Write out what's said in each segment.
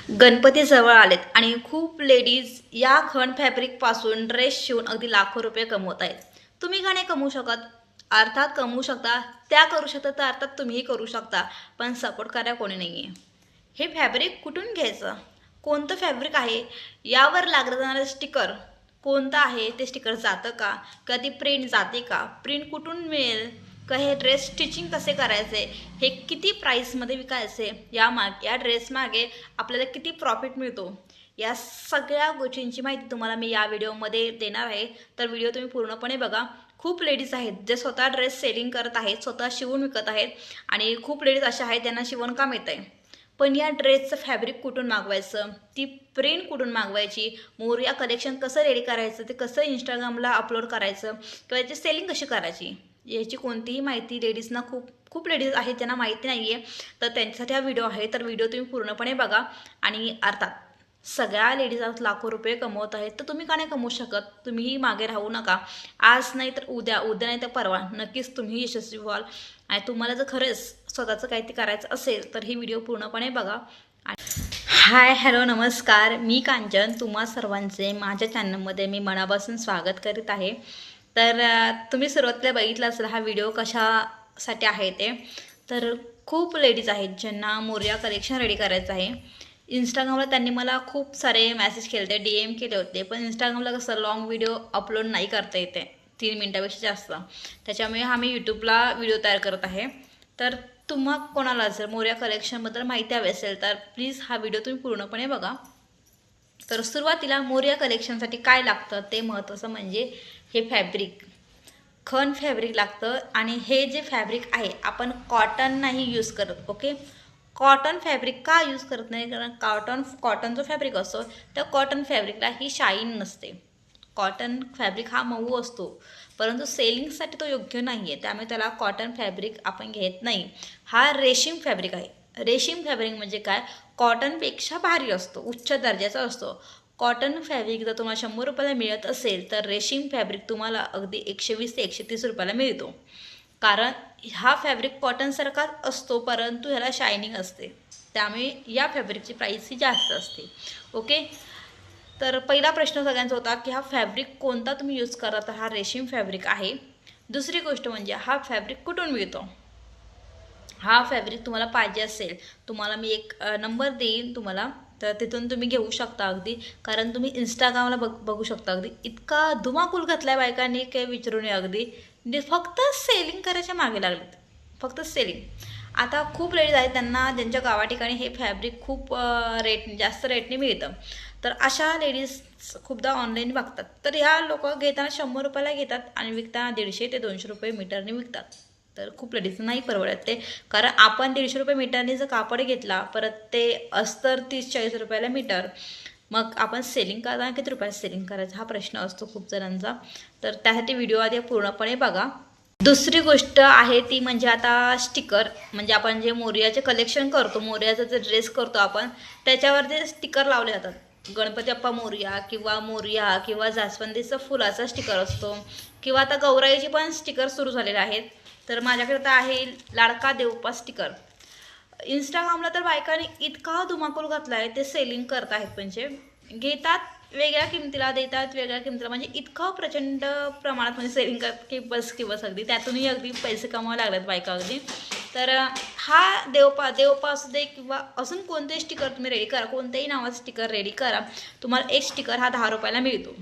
गणपती जवळ आलेत आणि खूप लेडीज या खण फॅब्रिकपासून ड्रेस शिवून अगदी लाखो रुपये कमवत आहेत. तुम्ही का नाही कमवू शकत? अर्थात कमवू शकता, त्या करू शकता तर अर्थात तुम्हीही करू शकता, पण सपोर्ट करायला कोणी नाही आहे. हे फॅब्रिक कुठून घ्यायचं, कोणतं फॅब्रिक आहे, यावर लागलं जाणारं स्टिकर कोणतं आहे, ते स्टिकर जातं का, कधी प्रिंट जाते का, प्रिंट कुठून मिळेल, का हे ड्रेस स्टिचिंग कसे करायचे, हे किती प्राईसमध्ये विकायचे, या ड्रेस मागे आपल्याला किती प्रॉफिट मिळतो, या सगळ्या गोष्टींची माहिती तुम्हाला मी या व्हिडिओमध्ये देणार आहे. तर व्हिडिओ तुम्ही पूर्णपणे बघा. खूप लेडीज आहेत जे स्वतः ड्रेस सेलिंग करत आहेत, स्वतः शिवून विकत आहेत, आणि खूप लेडीज अशा आहेत ज्यांना शिवणकाम येत आहे. पण या ड्रेसचं फॅब्रिक कुठून मागवायचं, ती प्रिंट कुठून मागवायची, मोरया कलेक्शन कसं रेडी करायचं, ते कसं इंस्टाग्रामला अपलोड करायचं, किंवा याची सेलिंग कशी करायची, याची कोणतीही माहिती लेडीजना खूप लेडीज आहेत ज्यांना माहिती नाही आहे. तर त्यांच्यासाठी हा व्हिडिओ आहे. तर व्हिडिओ तुम्ही पूर्णपणे बघा. आणि अर्थात सगळ्या लेडीज आज लाखो रुपये कमवत आहेत, तर तुम्ही का नाही कमवू शकत? तुम्हीही मागे राहू नका. आज नाही तर उद्या, उद्या नाही तर परवा नक्कीच तुम्ही यशस्वी व्हाल. आणि तुम्हाला जर खरंच स्वतःचं काहीतरी करायचं असेल तर ही व्हिडिओ पूर्णपणे बघा. हाय, हॅलो, नमस्कार. मी कांचन, तुम्हा सर्वांचे माझ्या चॅनलमध्ये मी मनापासून स्वागत करीत आहे. तर तुम्ही सुरुवातीला बघितलं असेल हा व्हिडिओ कशासाठी आहे ते. तर खूप लेडीज आहेत ज्यांना मोरया कलेक्शन रेडी करायचं आहे. इंस्टाग्रामला त्यांनी मला खूप सारे मेसेज केले होते, DM केले होते, पण इंस्टाग्रामला कसं लॉंग व्हिडिओ अपलोड नाही करता येते, 3 मिनटापेक्षा जास्त. त्याच्यामुळे आम्ही यूट्यूबला व्हिडिओ तयार करत आहे. तर तुम्हा कोणाला जर मोरया कलेक्शनबद्दल माहिती हवी असेल तर प्लीज हा व्हिडिओ तुम्ही पूर्णपणे बघा. तर सुरुवातीला मोरया कलेक्शनसाठी काय लागतं ते महत्त्वाचं म्हणजे हे फॅब्रिक, खण फॅब्रिक लागतं. आणि हे जे फॅब्रिक आहे आपण कॉटन नाही यूज करत. ओके, कॉटन फॅब्रिक का यूज करत नाही? कारण कॉटन जो फॅब्रिक असतो त्या कॉटन फॅब्रिकला ही शाईन नसते. कॉटन फॅब्रिक हा मऊ असतो, परंतु सेलिंगसाठी तो योग्य नाही आहे, त्यामुळे त्याला कॉटन फॅब्रिक आपण घेत नाही. हा रेशीम फॅब्रिक आहे. रेशीम फॅब्रिक म्हणजे काय? कॉटनपेक्षा भारी असतो, उच्च दर्जाचा असतो. कॉटन फॅब्रिक जर तुम्हाला 100 रुपयाला मिळत असेल तर रेशीम फॅब्रिक तुम्हाला अगदी 120 ते 130 रुपयाला मिळतो. कारण हा फॅब्रिक कॉटनसारखाच असतो, परंतु ह्याला शायनिंग असते, त्यामुळे या फॅब्रिकची प्राईस ही जास्त असते. ओके, तर पहिला प्रश्न सगळ्यांचा होता की हा फॅब्रिक कोणता तुम्ही यूज करा, तर हा रेशीम फॅब्रिक आहे. दुसरी गोष्ट म्हणजे हा फॅब्रिक कुठून मिळतो. हा फॅब्रिक तुम्हाला पाहिजे असेल, तुम्हाला मी एक नंबर देईन तुम्हाला, तर तिथून तुम्ही घेऊ शकता अगदी. कारण तुम्ही इंस्टाग्रामला बघू शकता, अगदी इतका धुमाकूल घातला बायकांनी काही विचारू नये. अगदी फक्त सेलिंग करायच्या मागे लागलेत, फक्त सेलिंग. आता खूप लेडीज आहेत त्यांना ज्यांच्या गावा ठिकाणी हे फॅब्रिक खूप जास्त रेटने मिळतं, तर अशा लेडीज खूपदा ऑनलाईन बघतात. तर ह्या लोक घेताना 100 रुपयाला घेतात आणि विकताना 150 ते 200 रुपये मीटरने विकतात. तर खूप लेडीज नाही परवडत ते, कारण आपण 150 रुपये मीटरने जर कापड घेतला, परत ते अस्तर 30-40 रुपयाला मीटर, मग आपण सेलिंग करताना किती रुपयाला सेलिंग करायचा हा प्रश्न असतो खूप जणांचा. तर त्यासाठी व्हिडिओ आधी पूर्णपणे बघा. दुसरी गोष्ट आहे ती म्हणजे आता स्टिकर, म्हणजे आपण जे मोरयाचे कलेक्शन करतो, मोरयाचा जे ड्रेस करतो आपण, त्याच्यावर जे स्टिकर लावले जातात, गणपती बाप्पा मोरया किंवा जास्वंदीचं फुलाचा स्टिकर असतो, किंवा आता गौराईची पण स्टिकर सुरू झालेले आहेत. तर माझ्याकडे तर आहे लाडका देवपा स्टिकर. इंस्टाग्रामला तर बायकांनी इतका धुमाकूल घातला आहे, ते सेलिंग करत आहेत, म्हणजे घेतात वेगळ्या किमतीला, देतात वेगळ्या किमतीला, म्हणजे इतकं प्रचंड प्रमाणात म्हणजे सेलिंग करत की बस अगदी त्यातूनही अगदी पैसे कमावा लागतात बायका अगदी. तर हा देवपा असू दे किंवा अजून कोणतेही स्टिकर तुम्ही रेडी करा, कोणत्याही नावाचं स्टिकर रेडी करा, तुम्हाला एक स्टिकर हा 10 रुपयाला मिळतो.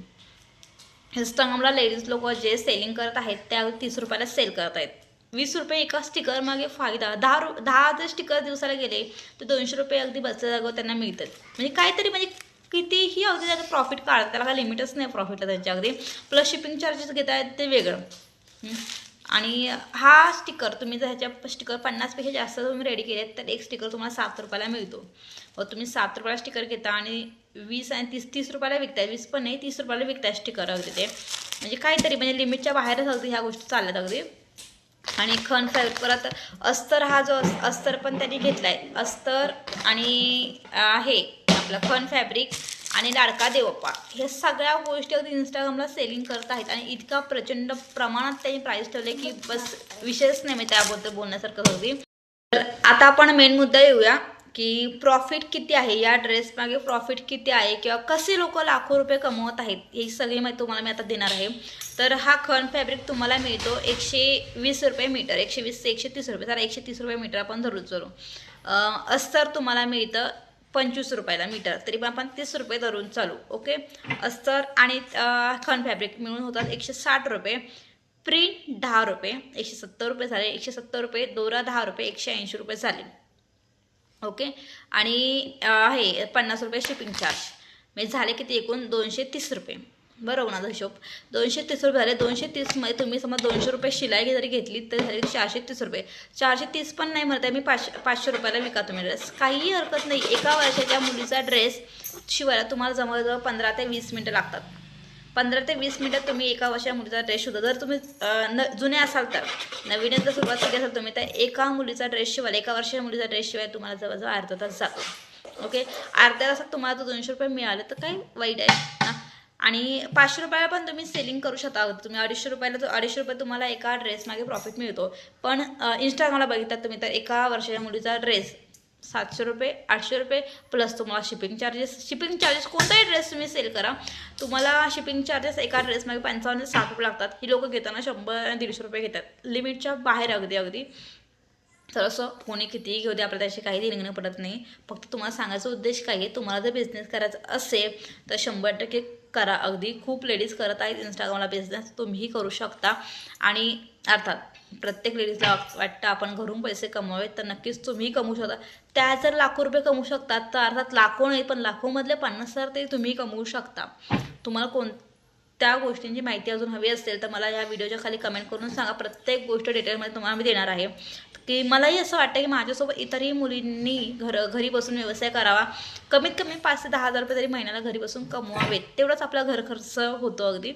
इंस्टाग्रामला लेडीज लोक जे सेलिंग करत आहेत त्या 30 रुपयाला सेल करत आहेत. 20 रुपये एका स्टिकर मागे फायदा. 10 जर स्टिकर दिवसाला गेले तर 200 रुपये अगदी बसच्या जागेवर त्यांना मिळतात. म्हणजे काहीतरी, म्हणजे कितीही अगदी त्याचं प्रॉफिट काढतात, त्याला काही लिमिटच नाही प्रॉफिटला त्यांच्या अगदी. प्लस शिपिंग चार्जेस घेत आहेत ते वेगळं. आणि हा स्टिकर तुम्ही जर ह्याच्या स्टिकर 50पेक्षा जास्त तुम्ही रेडी केलेत तर एक स्टिकर तुम्हाला 7 रुपयाला मिळतो. व तुम्ही 7 रुपयाला स्टिकर घेता आणि 20 आणि 30 रुपयाला विकताय, 20 पण नाही 30 रुपयाला विकताय स्टिकर अगदी. ते म्हणजे काहीतरी म्हणजे लिमिटच्या बाहेरच अगदी ह्या गोष्टी चालल्यात अगदी. आणि खण फॅब्रिक, परत अस्तर, हा जो अस्तर पण त्यांनी घेतला आहे, अस्तर आणि आहे आपलं खण फॅब्रिक आणि लाडका देवप्पा, हे सगळ्या गोष्टी अगदी इंस्टाग्रामला सेलिंग करत आहेत. आणि इतका प्रचंड प्रमाणात त्यांनी प्राईस ठेवले की बस विषयच नाही मी त्याबद्दल बोलण्यासारखं अगदी. तर आता आपण मेन मुद्दा येऊया की प्रॉफिट किती आहे, या ड्रेसमागे प्रॉफिट किती आहे किंवा कसे लोक लाखो रुपये कमवत आहेत, ही सगळी माहिती तुम्हाला मी आता देणार आहे. तर हा खण फॅब्रिक तुम्हाला मिळतो 120 रुपये मीटर, 120 ते 130 रुपये, तर 130 रुपये मीटर आपण धरून चालू. अस्तर तुम्हाला मिळतं 25 रुपयाला मीटर, तरी पण आपण 30 रुपये धरून चालू. ओके, अस्तर आणि खण फॅब्रिक मिळून होतात 160 रुपये. प्रिंट 10 रुपये, 170 रुपये झाले, 170 रुपये. दोरा 10 रुपये, 180 रुपये झाले. ओके, आणि आहे 50 रुपये शिपिंग चार्ज, म्हणजे झाले किती एकूण 230 रुपये. बरोबर ना हिशोब, 230 रुपये झाले. 230मध्ये तुम्ही समजा 200 रुपये शिलाई जरी घेतली तर झाले 430 रुपये. 430 पण नाही म्हणत आहे मी, 500 रुपयाला विका तुम्ही ड्रेस, काहीही हरकत नाही. एका वर्षाच्या मुलीचा ड्रेस शिवायला तुम्हाला जवळजवळ 15 ते 20 मिनटं लागतात. 15 ते 20 मिनटात तुम्ही एका वर्षाच्या मुलीचा ड्रेस शिवता. जर तुम्ही जुने असाल तर, नवीनच जर सुरुवात केली असाल तुम्ही, तर एका मुलीचा ड्रेस शिवायला, एका वर्षाच्या मुलीचा ड्रेस शिवायला तुम्हाला जवळजवळ अर्धा तास जातो. ओके, अर्ध्या तासात तुम्हाला तर 200 रुपये मिळाले तर काही वाईट आहे ना. आणि 500 रुपयाला पण तुम्ही सेलिंग करू शकता. तुम्ही 250 रुपयाला, 250 रुपये तुम्हाला एका ड्रेस मागे प्रॉफिट मिळतो. पण इंस्टाग्रामला बघितलं तुम्ही तर एका वर्षाच्या मुलीचा ड्रेस 700 रुपये, 800 रुपये प्लस तुम्हाला शिपिंग चार्जेस कोणताही ड्रेस तुम्ही सेल करा, तुम्हाला शिपिंग चार्जेस एका ड्रेसमागे 55 ते 60 रुपये लागतात. ही लोकं घेताना 100-150 रुपये घेतात, लिमिटच्या बाहेर अगदी. तर असं कोणी कितीही घेऊ दे, आपल्याला त्याशी काही देणं पडत नाही. फक्त तुम्हाला सांगायचा उद्देश काय आहे, तुम्हाला जर बिझनेस करायचा असेल तर 100% करा. अगदी खूप लेडीज करत आहेत इंस्टाग्रामला बिझनेस, तुम्हीही करू शकता. आणि अर्थात प्रत्येक लेडीजला वाटतं आपण घरून पैसे कमवावेत, तर नक्कीच तुम्हीही कमवू शकता. त्या जर लाखो रुपये कमवू शकतात तर अर्थात लाखो नाही पण लाखोमधले 50,000 तरी तुम्ही कमवू शकता. तुम्हाला त्या गोष्टींची माहिती अजून हवी असेल तर मला या व्हिडिओच्या खाली कमेंट करून सांगा. प्रत्येक गोष्ट डिटेलमध्ये तुम्हाला मी देणार आहे. की मलाही असं वाटतं की माझ्यासोबत इतरही मुलींनी घरी बसून व्यवसाय करावा. कमीत कमी 5 ते 10 हजार रुपये तरी महिन्याला घरी बसून कमवावेत, तेवढंच आपला घर खर्च होतो अगदी.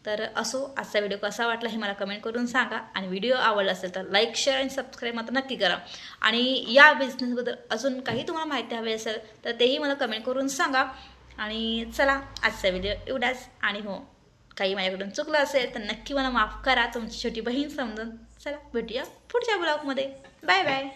तर असो, आजचा व्हिडिओ कसा वाटला हे मला कमेंट करून सांगा. आणि व्हिडिओ आवडला असेल तर लाईक, शेअर आणि सबस्क्राईब मात्र नक्की करा. आणि या बिझनेसबद्दल अजून काही तुम्हाला माहिती हवी असेल तर तेही मला कमेंट करून सांगा. आणि चला, आजचा व्हिडिओ एवढाच. आणि हो, काही माझ्याकडून चुकलं असेल तर नक्की मला माफ करा, तुमची छोटी बहीण समजून. चला, भेटूया पुढच्या ब्लॉगमध्ये. Bye bye.